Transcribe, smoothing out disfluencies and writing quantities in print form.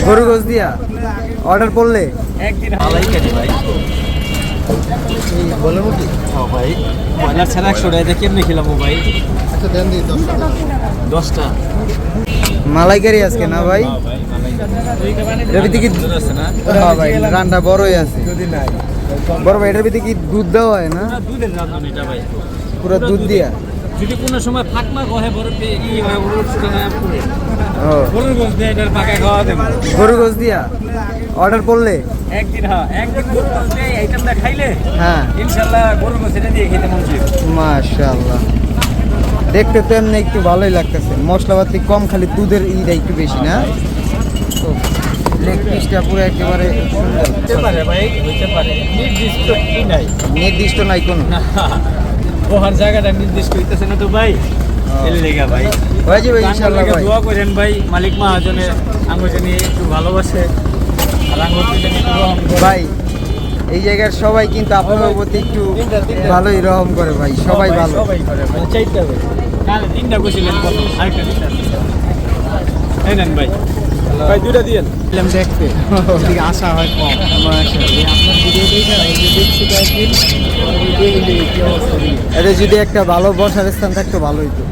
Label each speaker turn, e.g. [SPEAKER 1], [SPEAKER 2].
[SPEAKER 1] গরু গোস দিয়া অর্ডার করলে
[SPEAKER 2] একদিন মালাইকারি ভাই
[SPEAKER 1] বলে মুটি
[SPEAKER 2] ভাই ব্রয়লার ছাড়া 100 টাকা দিয়ে কেমনে খেলাম ভাই?
[SPEAKER 1] আচ্ছা দেন দি
[SPEAKER 2] 10টা
[SPEAKER 1] মালাইকারি আজকে না ভাই এটার ভিতরে কি
[SPEAKER 2] আছে না?
[SPEAKER 1] হ্যাঁ ভাই রান্না বড়ই আছে বড় ভাই এটার ভিতরে কি দুধ দেওয়া হয় না
[SPEAKER 2] দুধের রাঁধুনি এটা ভাই,
[SPEAKER 1] পুরো দুধ দিয়া
[SPEAKER 2] যদি কোনো সময় ফাঁকমা হয় বড় ই হয় বড়
[SPEAKER 1] ও
[SPEAKER 2] গরুর গোস দিয়ে এটার পাকা খাওয়া দেবো
[SPEAKER 1] গরু গোস দিয়া অর্ডার করলে
[SPEAKER 2] একদিন। হ্যাঁ একদিন গরুর গোস দিয়ে আইটেমটা খাইলে
[SPEAKER 1] হ্যাঁ
[SPEAKER 2] ইনশাল্লাহ গরুর গোস এটা দিয়ে খেতে মন চাইবে।
[SPEAKER 1] মাশাআল্লাহ দেখতে তো এমনি একটু ভালোই লাগতেছে মশলাপাতি কম খালি দুধের ইটা একটু বেশি না তো লেগ পিসটা পুরো একেবারে সুন্দর
[SPEAKER 2] হতে পারে ভাই, হইতে পারে, নির্দিষ্ট কি নাই,
[SPEAKER 1] নির্দিষ্ট নাই কোনো
[SPEAKER 2] ওহার জায়গাটা নির্দিষ্ট হইতেছে না তো ভাই। এর লেগা ভাই
[SPEAKER 1] হয়ে যাবে ইনশাআল্লাহ ভাই
[SPEAKER 2] দোয়া করেন ভাই, মালিক মহাজনে আঙ্গুর নিয়ে একটু ভালোবাসে আর আঙ্গুর দিলে একটু রহম করে।
[SPEAKER 1] ভাই এই জায়গার সবাই কিন্তু আপনার প্রতি একটু ভালোই রহম করে ভাই সবাই ভালো
[SPEAKER 2] সবাই করে ভাই, চাইতে হবে কালে 3টা কইছিলেন কত আরেকটা দিতে এই নেন ভাই, ভাই 2টা দিয়েন
[SPEAKER 1] ফিল্ম দেখতে ওদিকে আসা হয় কম
[SPEAKER 2] মাশাআল্লাহ আপনার ভিডিও দেখে এই যে দেখছি কয়েকদিন এই কি অবস্থা
[SPEAKER 1] এটা যদি একটা ভালো বসার স্থান থাকতো ভালোই তো